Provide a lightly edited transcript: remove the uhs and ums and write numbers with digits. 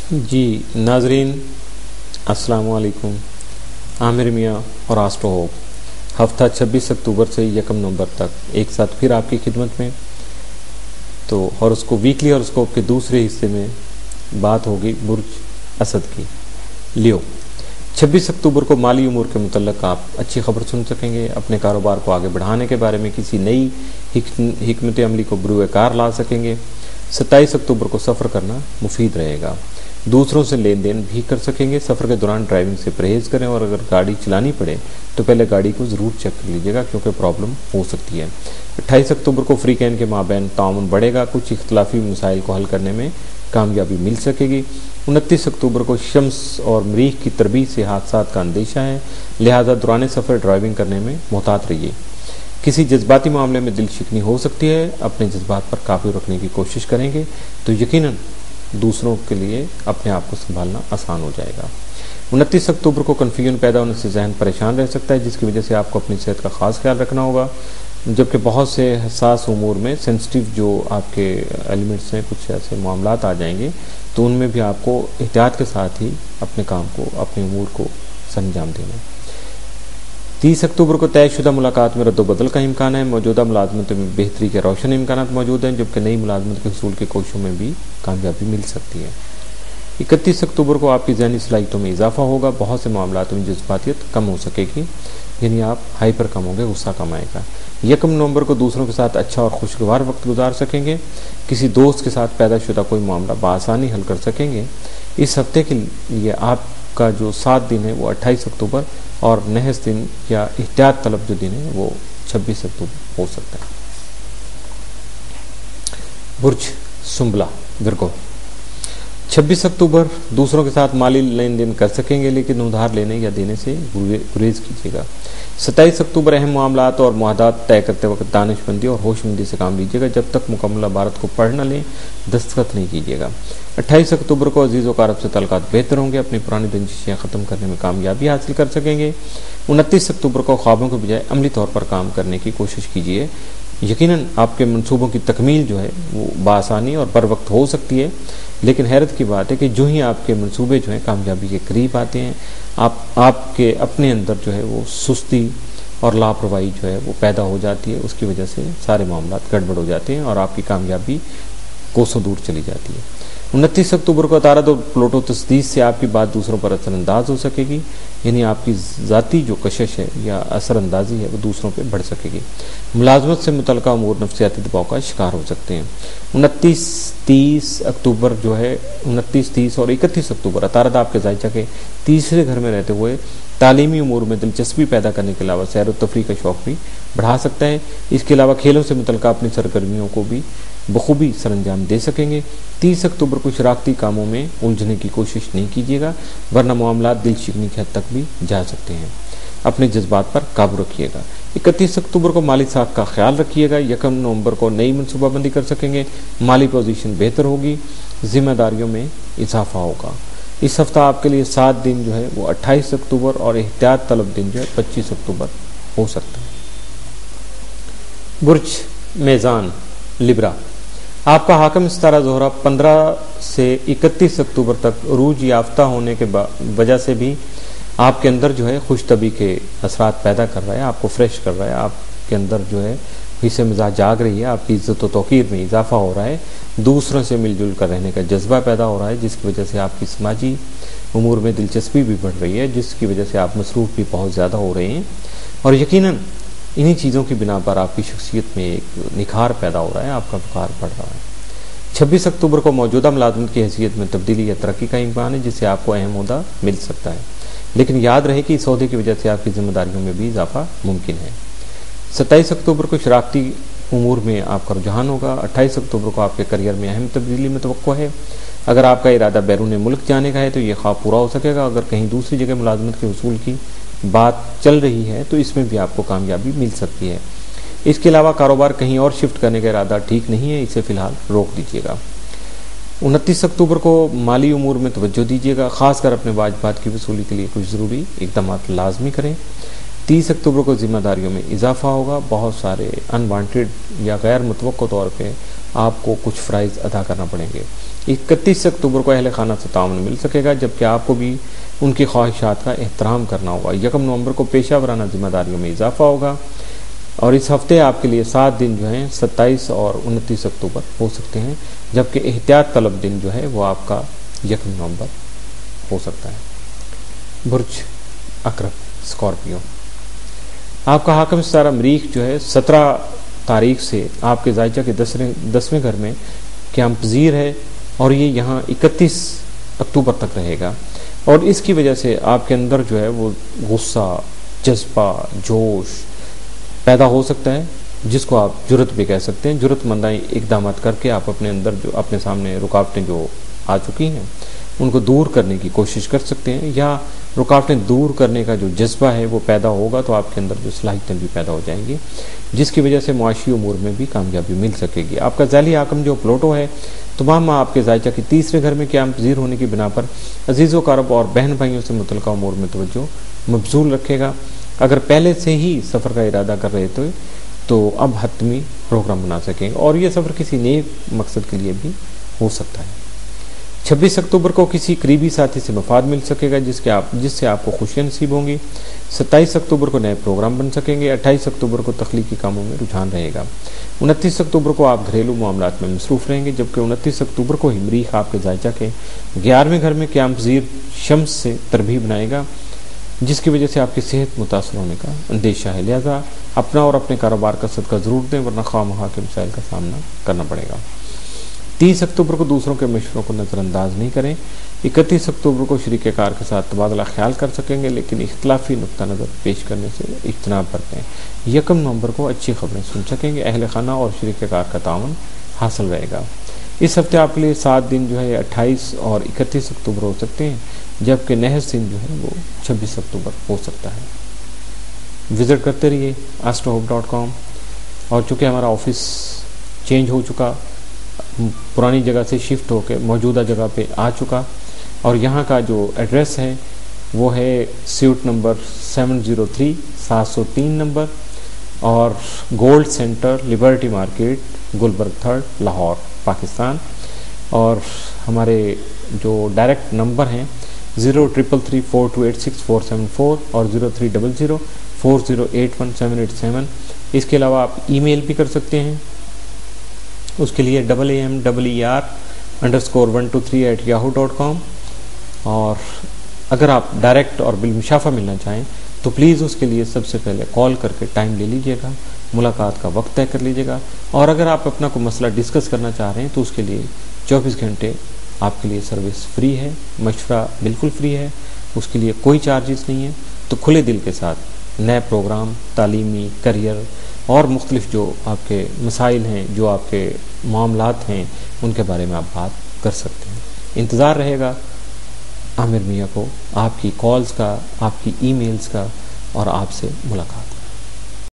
جی ناظرین السلام علیکم، عامر میاں اور آسٹرو ہوپ ہفتہ 26 اکتوبر سے 1 نومبر تک ایک ساتھ پھر آپ کی خدمت میں۔ تو ہاروسکوپ ویکلی ہاروسکوپ کے دوسرے حصے میں بات ہوگی برج اسد کی، لیو۔ 26 اکتوبر کو مالی امور کے متعلق آپ اچھی خبر سن سکیں گے، اپنے کاروبار کو آگے بڑھانے کے بارے میں کسی نئی حکمت عملی کو بروئے کار لا سکیں گے۔ 27 اکتوبر کو سفر کرنا مفید رہے گا، دوسروں سے لین دین بھی کر سکیں گے۔ سفر کے دوران ڈرائیونگ سے پرہیز کریں، اور اگر گاڑی چلانی پڑے تو پہلے گاڑی کو ضرور چیک کر لیجیے گا کیونکہ پرابلم ہو سکتی ہے۔ 28 اکتوبر کو فریقین کے مابین تعاون بڑھے گا، کچھ اختلافی مسائل کو حل کرنے میں کامیابی مل سکے گی۔ 29 اکتوبر کو شمس اور مریخ کی تربیت سے حادثات کا اندیشہ ہے، لہذا دوران سفر ڈرائیونگ کرنے میں محتاط رہیے۔ کسی جذباتی معاملے میں دل شکنی ہو سکتی ہے، اپنے جذبات پر قابو رکھنے کی کوشش کریں گے تو یقیناً دوسروں کے لیے اپنے آپ کو سنبھالنا آسان ہو جائے گا۔ 29 اکتوبر کو کنفیوژن پیدا ہونے سے ذہن پریشان رہ سکتا ہے، جس کی وجہ سے آپ کو اپنی صحت کا خاص خیال رکھنا ہوگا، جبکہ بہت سے حساس امور میں سینسٹیو جو آپ کے ایلیمنٹس ہیں، کچھ ایسے معاملات آ جائیں گے تو ان میں بھی آپ کو احتیاط کے ساتھ ہی اپنے کام کو، اپنے امور کو سرانجام دینا ہے۔ 30 اکتوبر کو طے شدہ ملاقات میں رد و بدل کا امکان ہے، موجودہ ملازمت میں بہتری کے روشن امکانات موجود ہیں، جبکہ نئی ملازمت کے حصول کی کوششوں میں بھی کامیابی مل سکتی ہے۔ 31 اکتوبر کو آپ کی ذہنی صلاحیتوں میں اضافہ ہوگا، بہت سے معاملات میں جذباتیت کم ہو سکے گی، یعنی آپ ہائپر کم ہوں گے، غصہ کم آئے گا۔ 1 نومبر کو دوسروں کے ساتھ اچھا اور خوشگوار وقت گزار سکیں گے، کسی دوست کے ساتھ پیدا شدہ کوئی معاملہ بآسانی حل کر سکیں گے۔ اس ہفتے کے لیے آپ کا جو 7 دن ہے وہ 28 اکتوبر اور نحس دن یا احتیاط طلب جو دن ہے وہ 26 اکتوبر ہو سکتا ہے۔ برج سنبلا ورگو، 26 اکتوبر دوسروں کے ساتھ مالی لین دین کر سکیں گے، لیکن ادھار لینے یا دینے سے گریز کیجیے گا۔ 27 اکتوبر اہم معاملات اور معاہدات طے کرتے وقت دانش مندی اور ہوش مندی سے کام لیجیے گا، جب تک مکمل عبارت کو پڑھ نہ لیں دستخط نہیں کیجیے گا۔ 28 اکتوبر کو عزیز و اقارب سے تعلقات بہتر ہوں گے، اپنی پرانی رنجشیں ختم کرنے میں کامیابی حاصل کر سکیں گے۔ 29 اکتوبر کو خوابوں کے بجائے عملی طور پر کام کرنے کی کوشش کیجیے، یقیناً آپ کے منصوبوں کی تکمیل جو ہے وہ بآسانی اور بر وقت ہو سکتی ہے، لیکن حیرت کی بات ہے کہ جو ہی آپ کے منصوبے جو ہیں کامیابی کے قریب آتے ہیں، آپ کے اپنے اندر جو ہے وہ سستی اور لاپرواہی جو ہے وہ پیدا ہو جاتی ہے، اس کی وجہ سے سارے معاملات گڑبڑ ہو جاتے ہیں اور آپ کی کامیابی کوسوں دور چلی جاتی ہے۔ 29 اکتوبر کو عطارد اور پلوٹو تسدید سے آپ کی بات دوسروں پر اثر انداز ہو سکے گی، یعنی آپ کی ذاتی جو کشش ہے یا اثر اندازی ہے وہ دوسروں پہ بڑھ سکے گی۔ ملازمت سے متعلقہ امور نفسیاتی دباؤ کا شکار ہو سکتے ہیں۔ 29 اکتوبر جو ہے 29, 30 اور 31 اکتوبر عطارد آپ کے ذائچہ کے تیسرے گھر میں رہتے ہوئے تعلیمی امور میں دلچسپی پیدا کرنے کے علاوہ سیر و تفریح کا شوق بھی بڑھا سکتا ہے۔ اس کے علاوہ کھیلوں سے متعلقہ اپنی سرگرمیوں کو بھی بخوبی سر انجام دے سکیں گے۔ 30 اکتوبر کو شراکتی کاموں میں الجھنے کی کوشش نہیں کیجیے گا، ورنہ معاملات دل شکنی کی حد تک بھی جا سکتے ہیں۔ اپنے جذبات پر قابو رکھیے گا۔ 31 اکتوبر کو مالی ساکھ کا خیال رکھیے گا۔ 1 نومبر کو نئی منصوبہ بندی کر سکیں گے، مالی پوزیشن بہتر ہوگی، ذمہ داریوں میں اضافہ ہوگا۔ اس ہفتہ آپ کے لیے 7 دن جو ہے وہ 28 اکتوبر اور احتیاط طلب دن جو ہے 25 اکتوبر ہو سکتا ہے۔ برج میزان لبرا، آپ کا حاکم ستارہ زہرہ 15 سے 31 اکتوبر تک عروج یافتہ ہونے کے وجہ سے بھی آپ کے اندر جو ہے خوش طبعی کے اثرات پیدا کر رہا ہے، آپ کو فریش کر رہا ہے، آپ کے اندر جو ہے حصے مزاج جاگ رہی ہے، آپ کی عزت و توقیر میں اضافہ ہو رہا ہے، دوسروں سے مل جل کر رہنے کا جذبہ پیدا ہو رہا ہے، جس کی وجہ سے آپ کی سماجی امور میں دلچسپی بھی بڑھ رہی ہے، جس کی وجہ سے آپ مصروف بھی بہت زیادہ ہو رہے ہیں، اور یقیناً انہی چیزوں کی بنا پر آپ کی شخصیت میں ایک نکھار پیدا ہو رہا ہے، آپ کا وقار بڑھ رہا ہے۔ 26 اکتوبر کو موجودہ ملازمت کی حیثیت میں تبدیلی یا ترقی کا امکان ہے، جس سے آپ کو اہم عہدہ مل سکتا ہے، لیکن یاد رہے کہ اس عہدے کی وجہ سے آپ کی ذمہ داریوں میں بھی اضافہ ممکن ہے۔ 27 اکتوبر کو شراکتی امور میں آپ کا رجحان ہوگا۔ 28 اکتوبر کو آپ کے کریئر میں اہم تبدیلی میں توقع ہے۔ اگر آپ کا ارادہ بیرون ملک جانے کا ہے تو یہ خواب پورا ہو سکے گا، اگر کہیں دوسری جگہ ملازمت کے حصول کی بات چل رہی ہے تو اس میں بھی آپ کو کامیابی مل سکتی ہے۔ اس کے علاوہ کاروبار کہیں اور شفٹ کرنے کا ارادہ ٹھیک نہیں ہے، اسے فی الحال روک دیجیے گا۔ 29 اکتوبر کو مالی امور میں توجہ دیجیے گا، خاص کر اپنے واجبات کی وصولی کے لیے کچھ ضروری اقدامات لازمی کریں۔ 30 اکتوبر کو ذمہ داریوں میں اضافہ ہوگا، بہت سارے انوانٹیڈ یا غیر متوقع طور پہ آپ کو کچھ فرائض ادا کرنا پڑیں گے۔ 31 اکتوبر کو اہل خانہ سے تعاون مل سکے گا، جبکہ آپ کو بھی ان کی خواہشات کا احترام کرنا ہوگا۔ 1 نومبر کو پیشہ ورانہ ذمہ داریوں میں اضافہ ہوگا، اور اس ہفتے آپ کے لیے 7 دن جو ہیں 27 اور 29 اکتوبر ہو سکتے ہیں، جبکہ احتیاط طلب دن جو ہے وہ آپ کا 1 نومبر ہو سکتا ہے۔ برج عقرب اسکارپیو، آپ کا حاکم ستارہ مریخ جو ہے 17 تاریخ سے آپ کے ذائقہ کے 10ویں گھر میں قیام پذیر ہے، اور یہ یہاں 31 اکتوبر تک رہے گا، اور اس کی وجہ سے آپ کے اندر جو ہے وہ غصہ، جذبہ، جوش پیدا ہو سکتا ہے، جس کو آپ جرت بھی کہہ سکتے ہیں۔ جرت مندانہ اقدامات کر کے آپ اپنے اندر جو اپنے سامنے رکاوٹیں جو آ چکی ہیں ان کو دور کرنے کی کوشش کر سکتے ہیں، یا رکاوٹیں دور کرنے کا جو جذبہ ہے وہ پیدا ہوگا تو آپ کے اندر جو صلاحیتیں بھی پیدا ہو جائیں گی، جس کی وجہ سے معاشی امور میں بھی کامیابی مل سکے گی۔ آپ کا ذیلی حاکم جو پلوٹو ہے تمام ماہ آپ کے ذائقہ کے 3ویں گھر میں قیام پذیر ہونے کی بنا پر عزیز و اقارب اور بہن بھائیوں سے متعلقہ امور میں توجہ مبذول رکھے گا۔ اگر پہلے سے ہی سفر کا ارادہ کر رہے تھے تو اب حتمی پروگرام بنا سکیں گے، اور یہ سفر کسی نیک مقصد کے لیے بھی ہو سکتا ہے۔ 26 اکتوبر کو کسی قریبی ساتھی سے مفاد مل سکے گا جس سے آپ کو خوشیاں نصیب ہوں گی۔ 27 اکتوبر کو نئے پروگرام بن سکیں گے۔ 28 اکتوبر کو تخلیقی کاموں میں رجحان رہے گا۔ 29 اکتوبر کو آپ گھریلو معاملات میں مصروف رہیں گے، جبکہ 29 اکتوبر کو ہی مریخ آپ کے ذائقہ کے 11ویں گھر میں قیام پذیر شمس سے تربیت بنائے گا، جس کی وجہ سے آپ کی صحت متاثر ہونے کا اندیشہ ہے، لہذا اپنا اور اپنے کاروبار کا صدقہ ضرور دیں، ورنہ خواہ مخواہ کے مسائل کا سامنا کرنا پڑے گا۔ 30 اکتوبر کو دوسروں کے مشوروں کو نظر انداز نہیں کریں۔ 31 اکتوبر کو شریک کار کے ساتھ تبادلہ خیال کر سکیں گے، لیکن اختلافی نقطہ نظر پیش کرنے سے اجتناب برتیں۔ 1 نومبر کو اچھی خبریں سن سکیں گے، اہل خانہ اور شریک کار کا تعاون حاصل رہے گا۔ اس ہفتے آپ کے لیے 7 دن جو ہے 28 اور 31 اکتوبر ہو سکتے ہیں، جبکہ نحس دن جو ہے وہ 26 اکتوبر ہو سکتا ہے۔ وزٹ کرتے رہیے astrohope.com، اور چونکہ ہمارا آفس چینج ہو چکا، پرانی جگہ سے شفٹ ہو کے موجودہ جگہ پہ آ چکا، اور یہاں کا جو ایڈریس ہے وہ ہے سیوٹ نمبر 703 703 نمبر، اور gold centre Liberty market Gulberg 3 Lahore Pakistan, اور ہمارے جو ڈائریکٹ نمبر ہیں 03334286 اور 03004081 اس کے علاوہ آپ ای میل بھی کر سکتے ہیں، اس کے لیے AMER_123@yahoo.com، اور اگر آپ ڈائریکٹ اور بالمشافہ ملنا چاہیں تو پلیز اس کے لیے سب سے پہلے کال کر کے ٹائم لے لیجئے گا، ملاقات کا وقت طے کر لیجئے گا، اور اگر آپ اپنا کوئی مسئلہ ڈسکس کرنا چاہ رہے ہیں تو اس کے لیے 24 گھنٹے آپ کے لیے سروس فری ہے، مشورہ بالکل فری ہے، اس کے لیے کوئی چارجز نہیں ہے۔ تو کھلے دل کے ساتھ نئے پروگرام، تعلیمی، کریئر اور مختلف جو آپ کے مسائل ہیں، جو آپ کے معاملات ہیں، ان کے بارے میں آپ بات کر سکتے ہیں۔ انتظار رہے گا عامر میاں کو آپ کی کالز کا، آپ کی ای میلز کا، اور آپ سے ملاقات۔